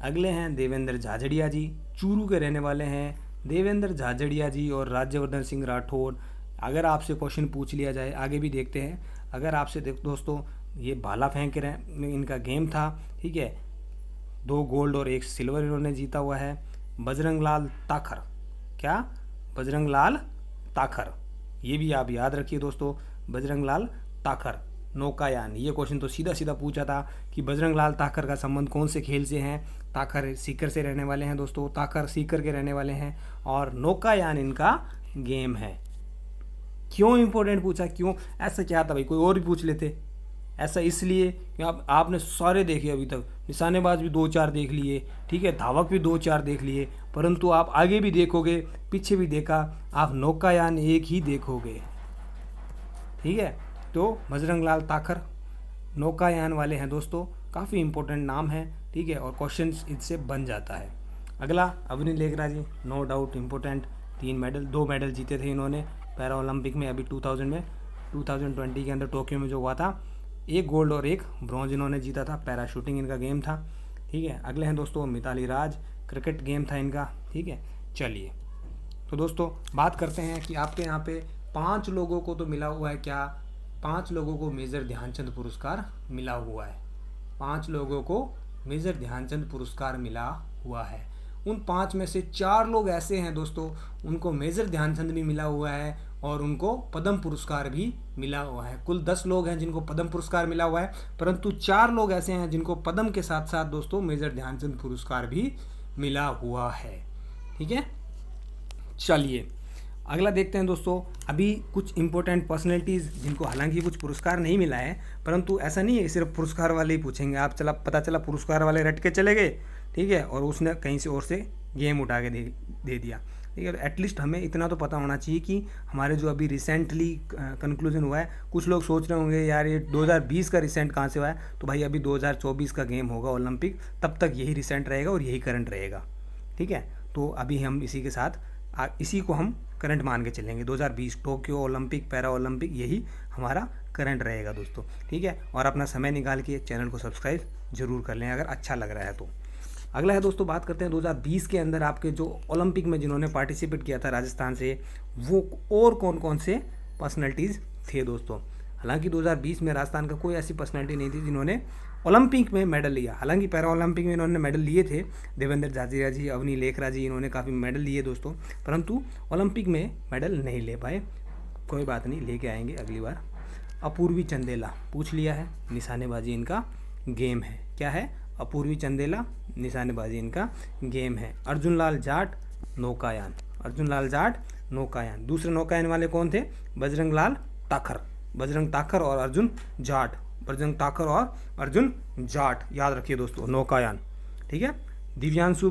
अगले हैं देवेंद्र झाझड़िया जी, चूरू के रहने वाले हैं देवेंद्र झाझड़िया जी और राज्यवर्धन सिंह राठौर। अगर आपसे क्वेश्चन पूछ लिया जाए, आगे भी देखते हैं, अगर आपसे दोस्तों ये भाला फेंक इनका गेम था, ठीक है, 2 गोल्ड और 1 सिल्वर इन्होंने जीता हुआ है। बजरंग लाल ताखर, क्या बजरंग लाल ताखर, ये भी आप याद रखिए दोस्तों, बजरंग लाल ताखर नौकायान। ये क्वेश्चन तो सीधा सीधा पूछा था कि बजरंग लाल ताखर का संबंध कौन से खेल से है। ताखर सीकर से रहने वाले हैं दोस्तों, ताखर सीकर के रहने वाले हैं और नौकायान इनका गेम है। क्यों इंपॉर्टेंट पूछा, क्यों ऐसा क्या था भाई, कोई और भी पूछ लेते। ऐसा इसलिए कि आपने सारे देखे अभी तक, निशानेबाज भी 2-4 देख लिए, ठीक है, धावक भी 2-4 देख लिए, परंतु आप आगे भी देखोगे, पीछे भी देखा, आप नौकायान एक ही देखोगे, ठीक है। तो बजरंग लाल ताखर नौकायान वाले हैं दोस्तों, काफ़ी इंपॉर्टेंट नाम है, ठीक है, और क्वेश्चन इससे बन जाता है। अगला अवनी लेखरा जी, नो डाउट इंपॉर्टेंट, 2 मेडल जीते थे इन्होंने पैरा ओलंपिक में, अभी 2020 के अंदर टोक्यो में जो हुआ था, 1 गोल्ड और 1 ब्रॉन्ज इन्होंने जीता था। पैरा शूटिंग इनका गेम था, ठीक है। अगले हैं दोस्तों मिताली राज, क्रिकेट गेम था इनका, ठीक है। चलिए तो दोस्तों बात करते हैं कि आपके यहाँ पे 5 लोगों को तो मिला हुआ है, क्या 5 लोगों को मेजर ध्यानचंद पुरस्कार मिला हुआ है। 5 लोगों को मेजर ध्यानचंद पुरस्कार मिला हुआ है। उन 5 में से 4 लोग ऐसे हैं दोस्तों, उनको मेजर ध्यानचंद भी मिला हुआ है और उनको पद्म पुरस्कार भी मिला हुआ है। कुल 10 लोग हैं जिनको पद्म पुरस्कार मिला हुआ है, परंतु 4 लोग ऐसे हैं जिनको पद्म के साथ साथ दोस्तों मेजर ध्यानचंद पुरस्कार भी मिला हुआ है, ठीक है। चलिए अगला देखते हैं दोस्तों। अभी कुछ इंपॉर्टेंट पर्सनैलिटीज़ जिनको हालांकि कुछ पुरस्कार नहीं मिला है, परंतु ऐसा नहीं है सिर्फ पुरस्कार वाले ही पूछेंगे। आप पता चला पुरस्कार वाले रट के चले गए, ठीक है, और उसने कहीं से और से गेम उठा के दे दिया, ठीक है। एटलीस्ट हमें इतना तो पता होना चाहिए कि हमारे जो अभी रिसेंटली कंक्लूजन हुआ है, कुछ लोग सोच रहे होंगे यार ये 2020 का रिसेंट कहाँ से हुआ है, तो भाई अभी 2024 का गेम होगा ओलंपिक, तब तक यही रिसेंट रहेगा और यही करंट रहेगा, ठीक है। तो अभी हम इसी के साथ इसी को हम करंट मान के चलेंगे। 2020 टोक्यो ओलंपिक, पैरा ओलंपिक, यही हमारा करंट रहेगा दोस्तों, ठीक है। और अपना समय निकाल के चैनल को सब्सक्राइब जरूर कर लें अगर अच्छा लग रहा है तो। अगला है दोस्तों, बात करते हैं 2020 के अंदर आपके जो ओलंपिक में जिन्होंने पार्टिसिपेट किया था राजस्थान से, वो और कौन कौन से पर्सनैलिटीज़ थे दोस्तों। हालांकि 2020 में राजस्थान का कोई ऐसी पर्सनैलिटी नहीं थी जिन्होंने ओलंपिक में मेडल लिया। हालांकि पैरा ओलंपिक में इन्होंने मेडल लिए थे, देवेंद्र झाझड़िया जी, अवनी लेखरा जी, इन्होंने काफ़ी मेडल लिए दोस्तों, परंतु ओलंपिक में मेडल नहीं ले पाए। कोई बात नहीं, लेके आएंगे अगली बार। अपूर्वी चंदेला पूछ लिया है, निशानेबाजी इनका गेम है, क्या है, अपूर्वी चंदेला निशानेबाजी इनका गेम है। अर्जुन लाल जाट नौकायान, अर्जुन लाल जाट नौकायान। दूसरे नौकायान वाले कौन थे, बजरंग लाल ताखर, बजरंग ताखर और अर्जुन जाट, बजरंग ताखर और अर्जुन जाट, याद रखिए दोस्तों नौकायान, ठीक है। दिव्यांशु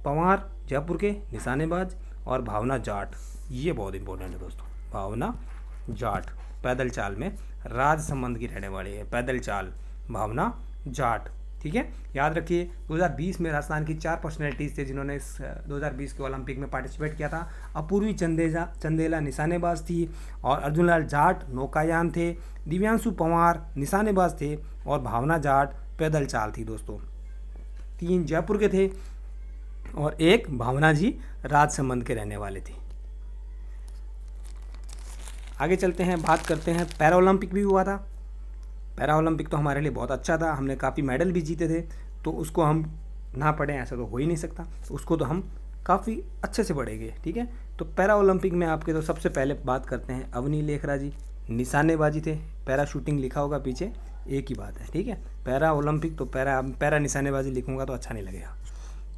पंवार जयपुर के निशानेबाज और भावना जाट, ये बहुत इंपॉर्टेंट है दोस्तों, भावना जाट पैदल चाल में राजसमंद की रहने वाली है, पैदल चाल भावना जाट, ठीक है, याद रखिए। 2020 में राजस्थान की 4 पर्सनैलिटीज़ थे जिन्होंने इस 2020 के ओलंपिक में पार्टिसिपेट किया था। अपूर्वी चंदेला निशानेबाज थी और अर्जुन लाल जाट नौकायान थे, दिव्यांशु पंवार निशानेबाज थे और भावना जाट पैदल चाल थी दोस्तों। 3 जयपुर के थे और 1 भावना जी राजसमंद के रहने वाले थे। आगे चलते हैं, बात करते हैं, पैरा ओलंपिक भी हुआ था। पैरा ओलंपिक तो हमारे लिए बहुत अच्छा था, हमने काफ़ी मेडल भी जीते थे, तो उसको हम ना पढ़ें ऐसा तो हो ही नहीं सकता, तो उसको तो हम काफ़ी अच्छे से पढ़ेंगे, ठीक है। तो पैरा ओलंपिक में आपके तो सबसे पहले बात करते हैं अवनी लेखरा जी, निशानेबाजी थे, पैरा शूटिंग लिखा होगा पीछे, एक ही बात है, ठीक है। पैरा ओलंपिक तो पैरा निशानेबाजी लिखूंगा तो अच्छा नहीं लगेगा,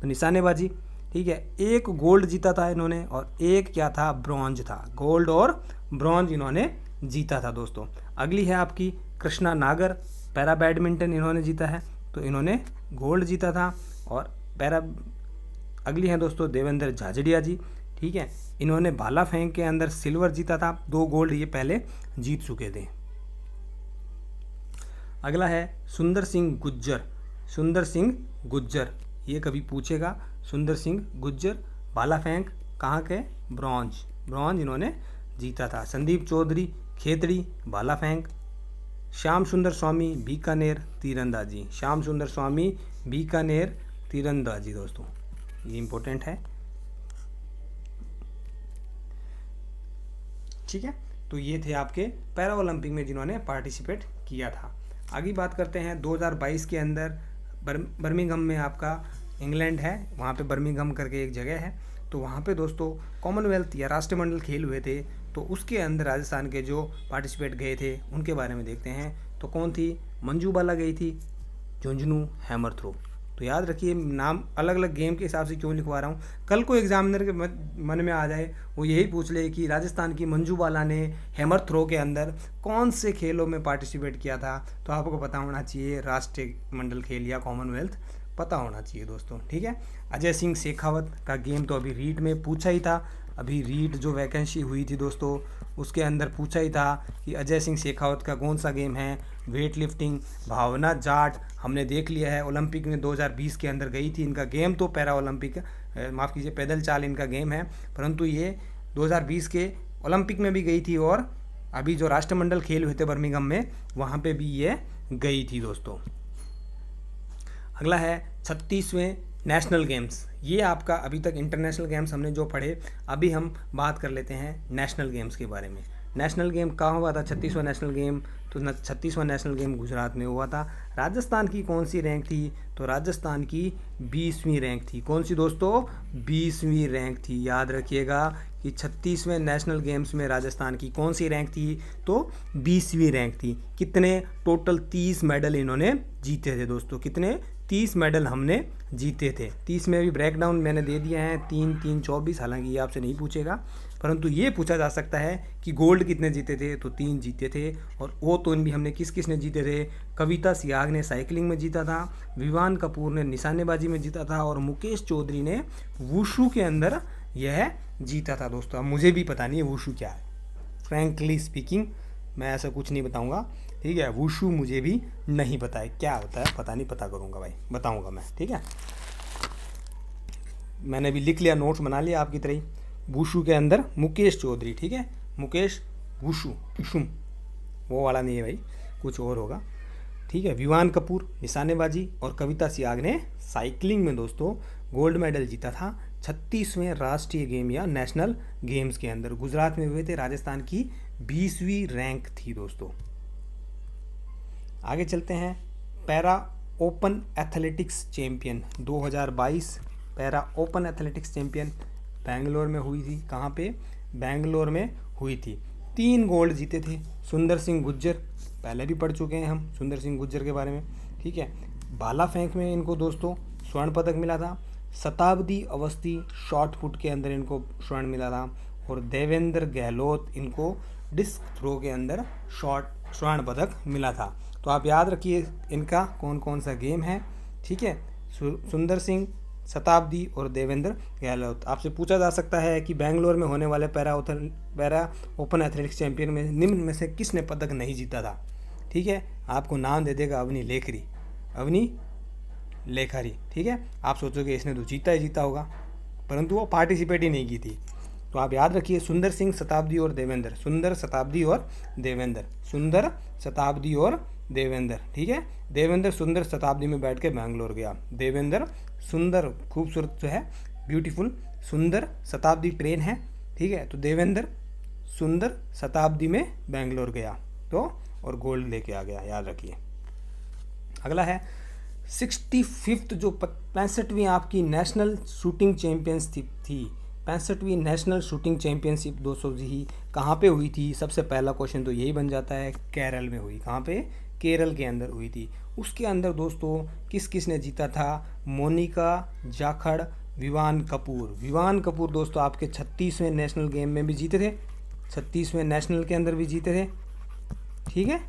तो निशानेबाजी, ठीक है। 1 गोल्ड जीता था इन्होंने और 1 क्या था, ब्रॉन्ज था, गोल्ड और ब्रॉन्ज इन्होंने जीता था दोस्तों। अगली है आपकी कृष्णा नागर, पैरा बैडमिंटन इन्होंने जीता है, तो इन्होंने गोल्ड जीता था। और अगली है दोस्तों देवेंद्र झाझड़िया जी, ठीक है, इन्होंने भाला फेंक के अंदर सिल्वर जीता था, 2 गोल्ड ये पहले जीत चुके थे। अगला है सुंदर सिंह गुज्जर, सुंदर सिंह गुज्जर, ये कभी पूछेगा, सुंदर सिंह गुज्जर भाला फेंक कहाँ के, ब्रॉन्ज इन्होंने जीता था। संदीप चौधरी खेतड़ी भाला फेंक, श्याम सुंदर स्वामी बीकानेर तीरंदाजी, श्याम सुंदर स्वामी बीकानेर तीरंदाजी दोस्तों, ये इंपॉर्टेंट है। ठीक है, तो ये थे आपके पैरा ओलंपिक में जिन्होंने पार्टिसिपेट किया था। आगे बात करते हैं 2022 के अंदर बर्मिंघम में आपका इंग्लैंड है, वहाँ पे बर्मिंघम करके एक जगह है, तो वहाँ पे दोस्तों कॉमनवेल्थ या राष्ट्रमंडल खेल हुए थे। तो उसके अंदर राजस्थान के जो पार्टिसिपेट गए थे उनके बारे में देखते हैं। तो कौन थी? मंजू बाला गई थी, झुंझुनू हैमर थ्रो। तो याद रखिए, नाम अलग अलग गेम के हिसाब से क्यों लिखवा रहा हूँ, कल को एग्जामिनर के मन में आ जाए, वो यही पूछ ले कि राजस्थान की मंजू बाला ने हैमर थ्रो के अंदर कौन से खेलों में पार्टिसिपेट किया था, तो आपको पता होना चाहिए राष्ट्रीय मंडल खेल या कॉमनवेल्थ पता होना चाहिए दोस्तों। ठीक है, अजय सिंह शेखावत का गेम तो अभी रीट में पूछा ही था, अभी रीट जो वैकेंसी हुई थी दोस्तों उसके अंदर पूछा ही था कि अजय सिंह शेखावत का कौन सा गेम है। वेट लिफ्टिंग, भावना जाट हमने देख लिया है, ओलंपिक में 2020 के अंदर गई थी। इनका गेम तो पैरा ओलंपिक, माफ़ कीजिए पैदल चाल इनका गेम है, परंतु ये 2020 के ओलंपिक में भी गई थी और अभी जो राष्ट्रमंडल खेल हुए थे बर्मिंघम में वहाँ पे भी ये गई थी दोस्तों। अगला है 36वें नेशनल गेम्स। ये आपका अभी तक इंटरनेशनल गेम्स हमने जो पढ़े, अभी हम बात कर लेते हैं नेशनल गेम्स के बारे में। नेशनल गेम कहाँ हुआ था? 36वां नेशनल गेम, तो 36वां नेशनल गेम गुजरात में हुआ था। राजस्थान की कौन सी रैंक थी? तो राजस्थान की 20वीं रैंक थी। कौन सी दोस्तों? 20वीं रैंक थी। याद रखिएगा कि 36वें नेशनल गेम्स में राजस्थान की कौन सी रैंक थी? तो 20वीं रैंक थी। कितने? टोटल 30 मेडल इन्होंने जीते थे दोस्तों। कितने? 30 मेडल हमने जीते थे। 30 में भी ब्रेकडाउन मैंने दे दिया है, 3 3 24, हालांकि ये आपसे नहीं पूछेगा, परंतु ये पूछा जा सकता है कि गोल्ड कितने जीते थे, तो 3 जीते थे। और वो तो भी हमने किस किस ने जीते थे? कविता सियाग ने साइकिलिंग में जीता था, विवान कपूर ने निशानेबाजी में जीता था और मुकेश चौधरी ने वुशु के अंदर यह जीता था दोस्तों। अब मुझे भी पता नहीं है वुशु क्या है, फ्रैंकली स्पीकिंग मैं ऐसा कुछ नहीं बताऊंगा। ठीक है, वुशु मुझे भी नहीं पता है क्या होता है, पता नहीं, पता करूंगा भाई, बताऊंगा मैं। ठीक है, मैंने भी लिख लिया, नोट्स बना लिया आपकी तरह ही। वुशु के अंदर मुकेश चौधरी, ठीक है, मुकेश वुशु, कुसुम वो वाला नहीं है भाई, कुछ और होगा। ठीक है, विवान कपूर निशानेबाजी और कविता सियाग ने साइकिलिंग में दोस्तों गोल्ड मेडल जीता था 36वें राष्ट्रीय गेम या नेशनल गेम्स के अंदर। गुजरात में हुए थे, राजस्थान की 20वीं रैंक थी दोस्तों। आगे चलते हैं, para open athletics champion 2022, para open athletics champion Bangalore में हुई थी। कहाँ पे? बेंगलोर में हुई थी। 3 गोल्ड जीते थे सुंदर सिंह गुज्जर, पहले भी पढ़ चुके हैं हम सुंदर सिंह गुज्जर के बारे में। ठीक है, भाला फेंक में इनको दोस्तों स्वर्ण पदक मिला था। शताब्दी अवस्थी शॉर्ट पुट के अंदर इनको स्वर्ण मिला था और देवेंद्र गहलोत इनको डिस्क थ्रो के अंदर स्वर्ण पदक मिला था। तो आप याद रखिए इनका कौन कौन सा गेम है। ठीक है, सुंदर सिंह, शताब्दी और देवेंद्र गहलोत। आपसे पूछा जा सकता है कि बेंगलोर में होने वाले पैरा ओपन एथलेटिक्स चैंपियन में निम्न में से किसने पदक नहीं जीता था? ठीक है, आपको नाम दे देगा अवनी लेखारी। ठीक है, आप सोचोगे इसने तो जीता ही जीता होगा, परंतु वो पार्टिसिपेट ही नहीं की थी। तो आप याद रखिए सुंदर सिंह, शताब्दी और देवेंद्र, सुंदर, शताब्दी और देवेंद्र, सुंदर, शताब्दी और देवेंद्र। ठीक है, देवेंद्र सुंदर शताब्दी में बैठ के बेंगलोर गया। देवेंद्र सुंदर, खूबसूरत जो है, ब्यूटीफुल, सुंदर शताब्दी ट्रेन है। ठीक है, तो देवेंद्र सुंदर शताब्दी में बेंगलोर गया तो और गोल्ड लेके आ गया, याद रखिए। अगला है 65th जो 65वीं आपकी नेशनल शूटिंग चैंपियनशिप थी। 65वीं नेशनल शूटिंग चैंपियनशिप दोस्तों जी कहाँ पे हुई थी? सबसे पहला क्वेश्चन तो यही बन जाता है, केरल में हुई। कहाँ पे? केरल के अंदर हुई थी। उसके अंदर दोस्तों किस किस ने जीता था? मोनिका जाखड़, विवान कपूर। विवान कपूर दोस्तों आपके 36वें नेशनल गेम में भी जीते थे, 36वें नेशनल के अंदर भी जीते थे। ठीक है,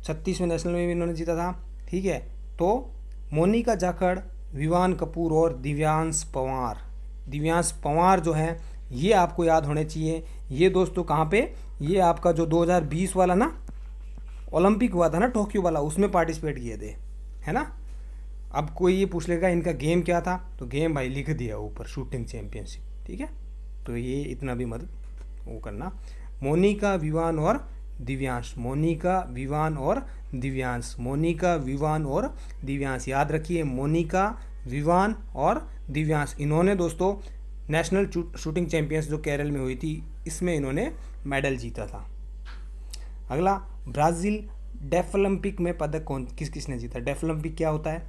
36वें नेशनल में भी इन्होंने जीता था। ठीक है, तो मोनिका जाखड़, विवान कपूर और दिव्यांश पवार जो हैं ये आपको याद होने चाहिए। ये दोस्तों कहाँ पे? ये आपका जो 2020 वाला ना ओलंपिक हुआ था ना टोक्यो वाला, उसमें पार्टिसिपेट किए थे, है ना। अब कोई ये पूछ लेगा इनका गेम क्या था, तो गेम भाई लिख दिया ऊपर, शूटिंग चैंपियनशिप। ठीक है, तो ये इतना भी मत वो करना। मोनिका, विवान और दिव्यांश, मोनिका, विवान और दिव्यांश, मोनिका, विवान और दिव्यांश। याद रखिए, मोनिका, विवान और दिव्यांश। इन्होंने दोस्तों नेशनल शूटिंग चैंपियंस जो केरल में हुई थी, इसमें इन्होंने मेडल जीता था। अगला, ब्राज़ील डेफलिम्पिक में पदक किसने जीता? डेफलिम्पिक क्या होता है?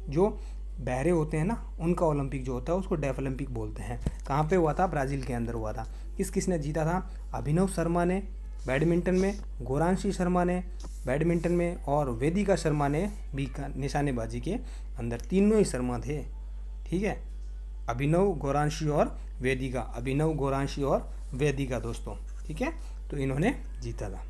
जो बहरे होते हैं ना, उनका ओलंपिक जो होता है उसको डेफलिम्पिक बोलते हैं। कहाँ पे हुआ था? ब्राज़ील के अंदर हुआ था। किसने जीता था? अभिनव शर्मा ने बैडमिंटन में, गोरांशी शर्मा ने बैडमिंटन में और वेदिका शर्मा ने भी निशानेबाजी के अंदर। तीनों ही शर्मा थे, ठीक है। अभिनव, गोरांशी और वेदिका, अभिनव, गोरांशी और वेदिका दोस्तों, ठीक है। तो इन्होंने जीता था।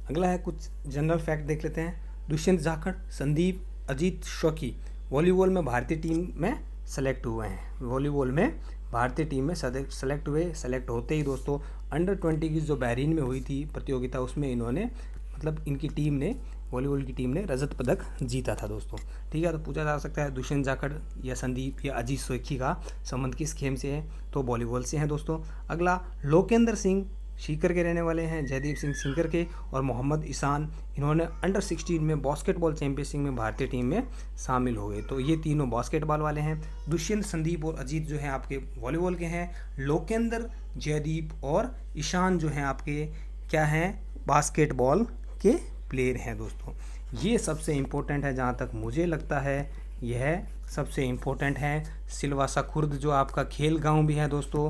अगला है कुछ जनरल फैक्ट देख लेते हैं। दुष्यंत जाखड़, संदीप, अजीत शौकी वॉलीबॉल में भारतीय टीम में सेलेक्ट हुए हैं। वॉलीबॉल में भारतीय टीम में सेलेक्ट हुए। सेलेक्ट होते ही दोस्तों अंडर-20 की जो बहरीन में हुई थी प्रतियोगिता, उसमें इन्होंने मतलब इनकी टीम ने, वॉलीबॉल की टीम ने रजत पदक जीता था दोस्तों, ठीक है। तो पूछा जा सकता है दुष्यंत जाखड़ या संदीप या अजीत शौकी का संबंध किस खेल से है? तो वॉलीबॉल से है दोस्तों। अगला, लोकेंद्र सिंह सीकर के रहने वाले हैं, जयदीप सिंह सीकर के, और मोहम्मद ईशान, इन्होंने अंडर-16 में बास्केटबॉल चैंपियनशिप में भारतीय टीम में शामिल हो गए। तो ये तीनों बास्केटबॉल वाले हैं। दुष्यंत, संदीप और अजीत जो हैं आपके वॉलीबॉल के हैं। लोकेंद्र, जयदीप और ईशान जो हैं आपके क्या हैं? बास्केटबॉल के प्लेयर हैं दोस्तों। ये सबसे इम्पोर्टेंट है, जहाँ तक मुझे लगता है यह सबसे इम्पोर्टेंट है। सिलवासा खुर्द जो आपका खेल गाँव भी है दोस्तों,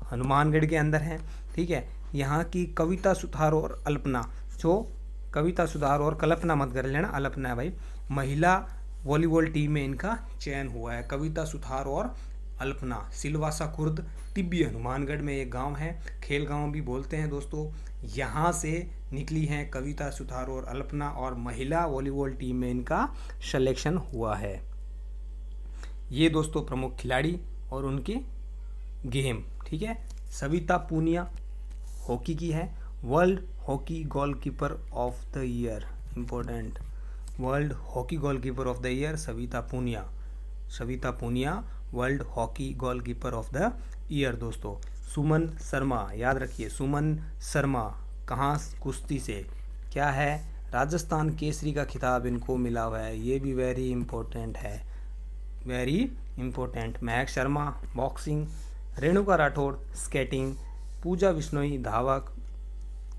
हनुमानगढ़ के अंदर है, ठीक है। यहाँ की कविता सुथार और अल्पना, जो कविता सुधार और कल्पना मत कर लेना, अल्पना है भाई, महिला वॉलीबॉल टीम में इनका चयन हुआ है। कविता सुथार और अल्पना, सिलवासा खुर्द, तिब्बी हनुमानगढ़ में एक गांव है, खेल गांव भी बोलते हैं दोस्तों। यहाँ से निकली हैं कविता सुथार और अल्पना, और महिला वॉलीबॉल टीम में इनका सिलेक्शन हुआ है। ये दोस्तों प्रमुख खिलाड़ी और उनके गेम, ठीक है। सविता पूनिया हॉकी की है, world hockey goalkeeper of the year, important, world hockey goalkeeper of the year Savita Poonia. Savita Poonia world hockey goalkeeper of the year दोस्तों। सुमन शर्मा, याद रखिए, सुमन शर्मा कहाँ? कुश्ती से। क्या है? राजस्थान केसरी का खिताब इनको मिला हुआ है, ये भी वेरी इंपॉर्टेंट है, वेरी इंपॉर्टेंट। महक शर्मा बॉक्सिंग, रेणुका राठौड़ स्केटिंग, पूजा बिश्नोई धावक,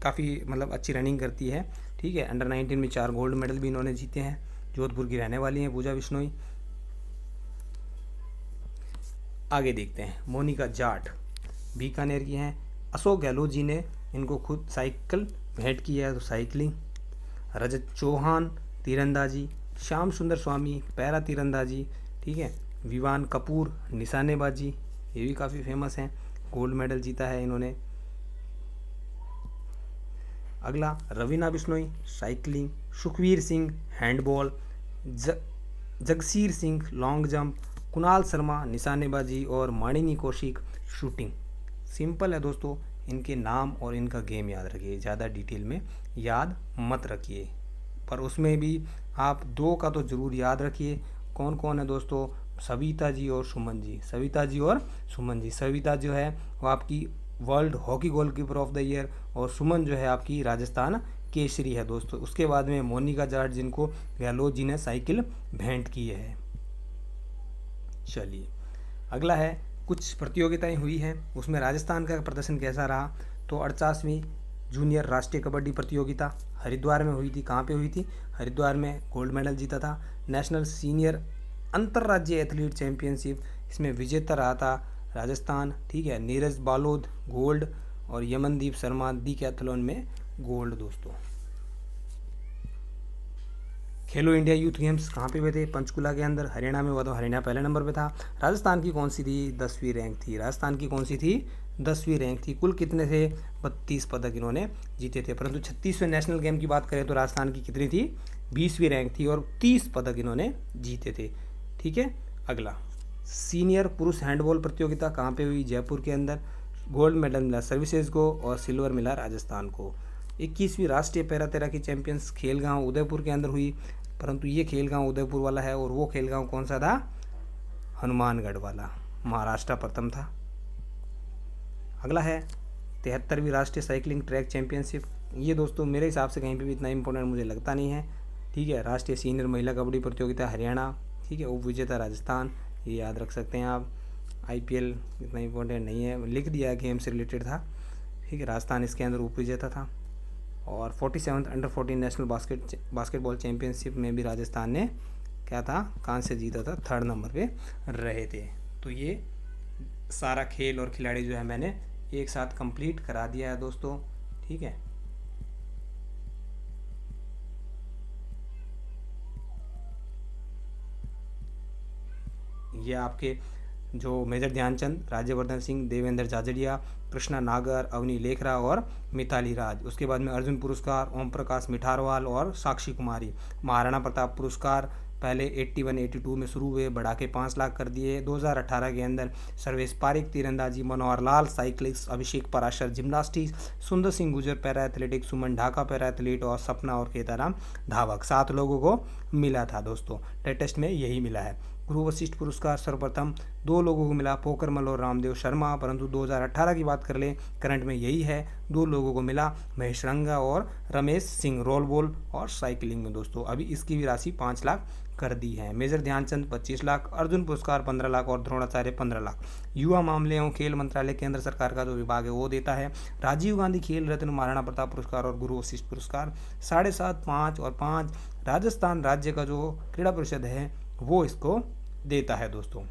काफ़ी मतलब अच्छी रनिंग करती है, ठीक है। अंडर-19 में 4 गोल्ड मेडल भी इन्होंने जीते हैं। जोधपुर की रहने वाली हैं पूजा बिश्नोई। आगे देखते हैं, मोनिका जाट बीकानेर की हैं। अशोक गहलोत जी ने इनको खुद साइकिल भेंट की है, तो साइकिलिंग। रजत चौहान तीरंदाजी, श्याम सुंदर स्वामी पैरा तीरंदाजी, ठीक है। विवान कपूर निशानेबाजी, ये भी काफ़ी फेमस हैं, गोल्ड मेडल जीता है इन्होंने। अगला, Raveena Bishnoi cycling, Sukhvir Singh handball, Jagsir Singh long jump, Kunal Sharma निशानेबाजी और माणिनी कौशिक शूटिंग। सिंपल है दोस्तों, इनके नाम और इनका गेम याद रखिए, ज़्यादा डिटेल में याद मत रखिए, पर उसमें भी आप 2 का तो ज़रूर याद रखिए। कौन कौन है दोस्तों? सविता जी और सुमन जी, सविता जी और सुमन जी। सविता जो है वो आपकी world hockey goalkeeper of the year, और सुमन जो है आपकी राजस्थान केसरी है दोस्तों। उसके बाद में मोनिका जाट, जिनको गहलोत जी ने साइकिल भेंट की है। चलिए, अगला है कुछ प्रतियोगिताएं हुई हैं, उसमें राजस्थान का प्रदर्शन कैसा रहा। तो 48वीं जूनियर राष्ट्रीय कबड्डी प्रतियोगिता हरिद्वार में हुई थी। कहाँ पे हुई थी? हरिद्वार में, गोल्ड मेडल जीता था। नेशनल सीनियर अंतर्राज्यीय एथलीट चैंपियनशिप, इसमें विजेता रहा था राजस्थान, ठीक है। नीरज बालोद गोल्ड और यमनदीप शर्मा डिकैथलॉन में गोल्ड दोस्तों। खेलो इंडिया यूथ गेम्स कहाँ पे हुए थे? पंचकुला के अंदर, हरियाणा में हुआ था। हरियाणा पहले नंबर पे था। राजस्थान की कौन सी थी? 10वीं रैंक थी। राजस्थान की कौन सी थी? 10वीं रैंक थी। कुल कितने थे? 32 पदक इन्होंने जीते थे। परंतु 36वें नेशनल गेम की बात करें तो राजस्थान की कितनी थी? 20वीं रैंक थी और 30 पदक इन्होंने जीते थे, ठीक है। अगला, सीनियर पुरुष हैंडबॉल प्रतियोगिता कहाँ पे हुई? जयपुर के अंदर। गोल्ड मेडल मिला सर्विसेज को और सिल्वर मिला राजस्थान को। 21वीं राष्ट्रीय पैरा तैराकी चैंपियंस खेल गांव उदयपुर के अंदर हुई, परंतु ये खेल गांव उदयपुर वाला है और वो खेल गांव कौन सा था? हनुमानगढ़ वाला, महाराष्ट्र प्रथम था। अगला है 73वीं राष्ट्रीय साइकिलिंग ट्रैक चैंपियनशिप, ये दोस्तों मेरे हिसाब से कहीं पे भी इतना इंपॉर्टेंट मुझे लगता नहीं है। ठीक है, राष्ट्रीय सीनियर महिला कबड्डी प्रतियोगिता हरियाणा, ठीक है, उप विजेता राजस्थान, ये याद रख सकते हैं आप। IPL इतना इंपॉर्टेंट नहीं है, लिख दिया गेम से रिलेटेड था। ठीक है, राजस्थान इसके अंदर उप विजेता था। और 47th under 14 national basketball championship में भी राजस्थान ने क्या था, कांस्य जीता था, 3rd नंबर पे रहे थे। तो ये सारा खेल और खिलाड़ी जो है मैंने एक साथ कंप्लीट करा दिया है दोस्तों। ठीक है, ये आपके जो मेजर ध्यानचंद, राज्यवर्धन सिंह, देवेंद्र झाझड़िया, कृष्णा नागर, अवनी लेखरा और मिताली राज। उसके बाद में अर्जुन पुरस्कार ओम प्रकाश मिठारवाल और साक्षी कुमारी। महाराणा प्रताप पुरस्कार पहले 81-82 में शुरू हुए, बढ़ा के 5 लाख कर दिए। 2018 के अंदर सर्वेश पारिक तीरंदाजी, मनोहर लाल साइक्लिस्ट, अभिषेक पराशर जिम्नास्टिक्स, सुंदर सिंह गुजर पैरा एथलेटिक्स, सुमन ढाका पैरा एथलीट और सपना और केदाराम धावक। 7 लोगों को मिला था दोस्तों, लेटेस्ट में यही मिला है। गुरु वशिष्ठ पुरस्कार सर्वप्रथम 2 लोगों को मिला, पोकरमल और रामदेव शर्मा, परंतु 2018 की बात कर ले करंट में यही है, 2 लोगों को मिला, महेश रंगा और रमेश सिंह, रोल बॉल और साइकिलिंग में दोस्तों। अभी इसकी भी राशि 5 लाख कर दी है। मेजर ध्यानचंद 25 लाख, अर्जुन पुरस्कार 15 लाख और द्रोणाचार्य 15 लाख। युवा मामले एवं खेल मंत्रालय केंद्र सरकार का जो विभाग है वो देता है। राजीव गांधी खेल रत्न, महाराणा प्रताप पुरस्कार और गुरु वशिष्ठ पुरस्कार 7.5, 5 और 5 राजस्थान राज्य का जो क्रीड़ा परिषद है वो इसको देता है दोस्तों।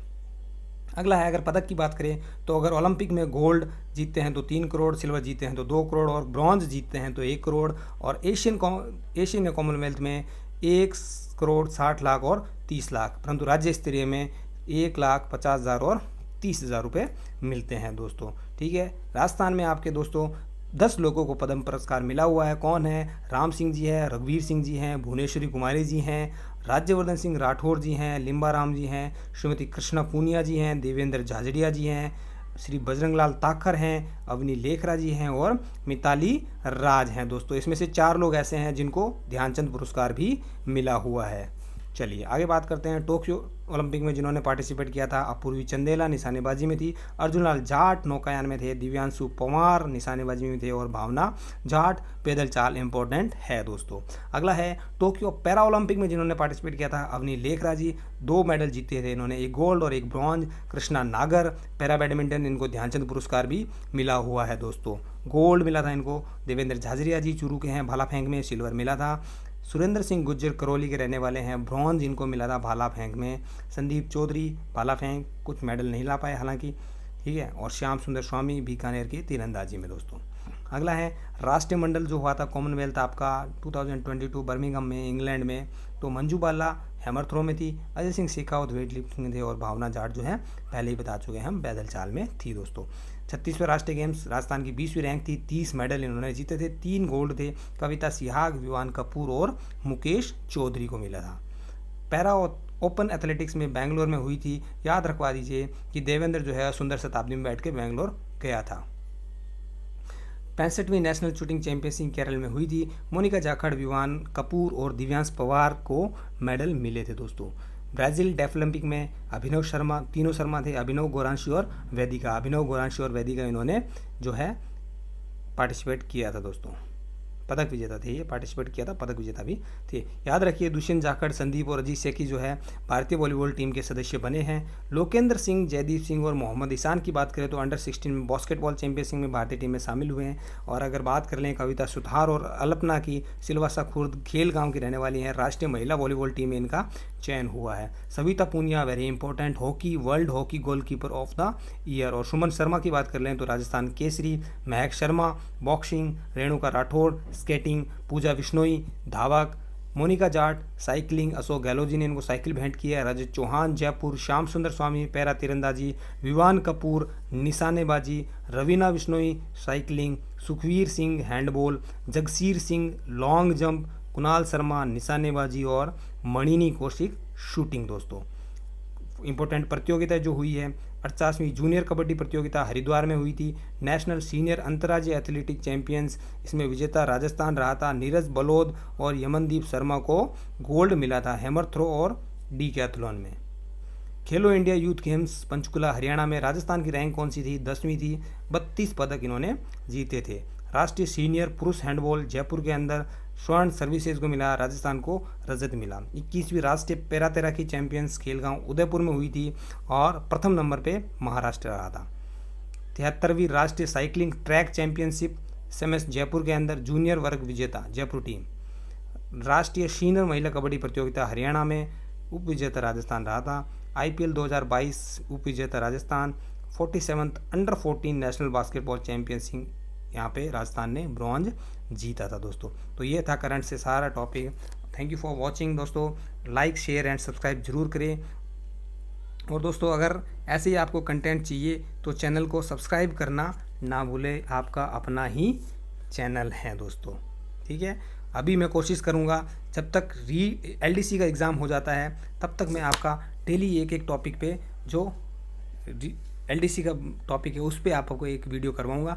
अगला है, अगर पदक की बात करें तो अगर ओलंपिक में गोल्ड जीतते हैं तो 3 करोड़, सिल्वर जीतते हैं तो 2 करोड़ और ब्रॉन्ज जीतते हैं तो 1 करोड़, और एशियन या कॉमनवेल्थ में 1 करोड़ 60 लाख और 30 लाख, परंतु राज्य स्तरीय में 1,50,000 और 30,000 रुपये मिलते हैं दोस्तों। ठीक है, राजस्थान में आपके दोस्तों 10 लोगों को पद्म पुरस्कार मिला हुआ है। कौन है? राम सिंह जी है, रघुवीर सिंह जी हैं, भुवनेश्वरी कुमारी जी हैं, राज्यवर्धन सिंह राठौर जी हैं, लिम्बाराम जी हैं, श्रीमती कृष्णा पूनिया जी हैं, देवेंद्र झाझड़िया जी हैं, श्री बजरंगलाल ताखर हैं, अवनी लेखरा जी हैं और मिताली राज हैं दोस्तों। इसमें से 4 लोग ऐसे हैं जिनको ध्यानचंद पुरस्कार भी मिला हुआ है। चलिए आगे बात करते हैं। टोक्यो ओलंपिक में जिन्होंने पार्टिसिपेट किया था, अपूर्वी चंदेला निशानेबाजी में थी, अर्जुनलाल जाट नौकायान में थे, दिव्यांशु पवार निशानेबाजी में थे और भावना जाट पैदल चाल इंपॉर्टेंट है दोस्तों। अगला है, टोक्यो पैरा ओलंपिक में जिन्होंने पार्टिसिपेट किया था, अवनी लेखरा जी 2 मेडल जीते थे इन्होंने, 1 गोल्ड और 1 ब्रॉन्ज। कृष्णा नागर पैरा बैडमिंटन, इनको ध्यानचंद पुरस्कार भी मिला हुआ है दोस्तों, गोल्ड मिला था इनको। देवेंद्र झाझड़िया जी चूरू के हैं, भाला फेंक में सिल्वर मिला था। सुरेंद्र सिंह गुज्जर करौली के रहने वाले हैं, ब्रॉन्ज इनको मिला था भाला फेंक में। संदीप चौधरी भाला फेंक कुछ मेडल नहीं ला पाए हालांकि, ठीक है, और श्याम सुंदर स्वामी बीकानेर की तीरंदाजी में दोस्तों। अगला है, राष्ट्रीय मंडल जो हुआ था कॉमनवेल्थ आपका 2022 बर्मिंघम में इंग्लैंड में, तो मंजू बाला हैमर थ्रो में थी, अजय सिंह शेखावत वेट लिफ्टिंग में थे और भावना जाट जो है पहले ही बता चुके हैं हम पैदल चाल में थी दोस्तों। 36वें राष्ट्रीय गेम्स राजस्थान की 20वीं रैंक थी, 30 मेडल इन्होंने जीते थे, 3 गोल्ड थे, कविता सिहाग, विवान कपूर और मुकेश चौधरी को मिला था। पैरा ओपन एथलेटिक्स में बेंगलोर में हुई थी, याद रखवा दीजिए कि देवेंद्र जो है सुंदर शताब्दी में बैठ के बेंगलोर गया था। 65वीं नेशनल शूटिंग चैंपियनशिप केरल में हुई थी, मोनिका जाखड़, विवान कपूर और दिव्यांश पवार को मेडल मिले थे दोस्तों। ब्राज़ील डेफ ओलंपिक में अभिनव शर्मा, तीनों शर्मा थे, अभिनव गोरांशी और वैदिका इन्होंने जो है पार्टिसिपेट किया था दोस्तों, पदक विजेता थे, ये पार्टिसिपेट किया था, पदक विजेता भी थे। याद रखिए दुष्यंत जाखड़, संदीप और अजीत सेठी जो है भारतीय वॉलीबॉल टीम के सदस्य बने हैं। लोकेंद्र सिंह, जयदीप सिंह और मोहम्मद ईशान की बात करें तो अंडर 16 में बास्केटबॉल चैंपियनशिप में भारतीय टीम में शामिल हुए हैं। और अगर बात कर लें कविता सुथार और अल्पना की, सिलवासा खुर्द खेल गाँव की रहने वाली हैं, राष्ट्रीय महिला वॉलीबॉल टीम में इनका चयन हुआ है। Savita Poonia very important, hockey world hockey goalkeeper of the year. और सुमन शर्मा की बात कर लें तो राजस्थान केसरी, महक शर्मा बॉक्सिंग, रेणुका राठौड़ स्केटिंग, पूजा बिश्नोई धावक, मोनिका जाट साइकिलिंग, अशोक गहलोत जी ने इनको साइकिल भेंट किया है, रजत चौहान जयपुर, श्याम सुंदर स्वामी पैरा तीरंदाजी, विवान कपूर निशानेबाजी, Raveena Bishnoi cycling, Sukhvir Singh handball, Jagsir Singh long jump, Kunal Sharma निशानेबाजी और मणिनी कौशिक शूटिंग दोस्तों। इंपॉर्टेंट प्रतियोगिता जो हुई है, 48वीं जूनियर कबड्डी प्रतियोगिता हरिद्वार में हुई थी। नेशनल सीनियर अंतर्राज्यीय एथलेटिक चैंपियंस, इसमें विजेता राजस्थान रहा था। नीरज बलोद और यमनदीप शर्मा को गोल्ड मिला था हैमर थ्रो और डिकैथलॉन में। खेलो India youth games Panchkula Haryana में राजस्थान की रैंक कौन सी थी? 10वीं थी। 32 पदक इन्होंने जीते थे। राष्ट्रीय सीनियर पुरुष हैंडबॉल जयपुर के अंदर स्वर्ण सर्विसेज को मिला, राजस्थान को रजत मिला। 21वीं राष्ट्रीय पैरा तैराकी चैंपियंस खेलगांव उदयपुर में हुई थी और प्रथम नंबर पे महाराष्ट्र रहा था। 73वीं राष्ट्रीय cycling track championship SMS Jaipur के अंदर जूनियर वर्ग विजेता जयपुर टीम। राष्ट्रीय सीनियर महिला कबड्डी प्रतियोगिता हरियाणा में उप विजेता राजस्थान रहा था। IPL 2022 उप विजेता Rajasthan. 47th under 14 national basketball championship यहाँ पे राजस्थान ने ब्रॉन्ज जीता था दोस्तों। तो ये था करंट से सारा topic. Thank you for watching दोस्तों। लाइक शेयर एंड सब्सक्राइब जरूर करें। और दोस्तों अगर ऐसे ही आपको कंटेंट चाहिए तो चैनल को सब्सक्राइब करना ना भूले, आपका अपना ही चैनल है दोस्तों, ठीक है। अभी मैं कोशिश करूँगा जब तक LDC का एग्ज़ाम हो जाता है तब तक मैं आपका डेली एक एक टॉपिक पे जो LDC का टॉपिक है उस पर आपको एक वीडियो करवाऊँगा।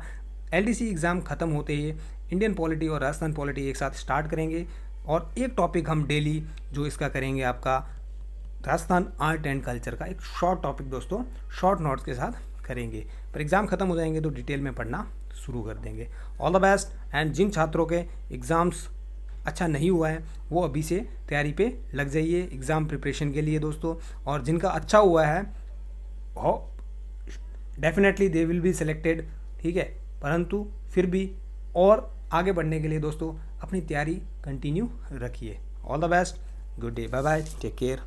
LDC एग्ज़ाम ख़त्म होते ही इंडियन पॉलिटी और राजस्थान पॉलिटी एक साथ स्टार्ट करेंगे और एक टॉपिक हम डेली जो इसका करेंगे आपका राजस्थान आर्ट एंड कल्चर का एक शॉर्ट टॉपिक दोस्तों, शॉर्ट नोट्स के साथ करेंगे। पर एग्ज़ाम ख़त्म हो जाएंगे तो डिटेल में पढ़ना शुरू कर देंगे। All the best. एंड जिन छात्रों के एग्ज़ाम्स अच्छा नहीं हुआ है वो अभी से तैयारी पे लग जाइए एग्ज़ाम प्रिपरेशन के लिए दोस्तों। और जिनका अच्छा हुआ है definitely they will be selected, ठीक है। परंतु फिर भी और आगे बढ़ने के लिए दोस्तों अपनी तैयारी कंटिन्यू रखिए। All the best, good day, bye bye, take care.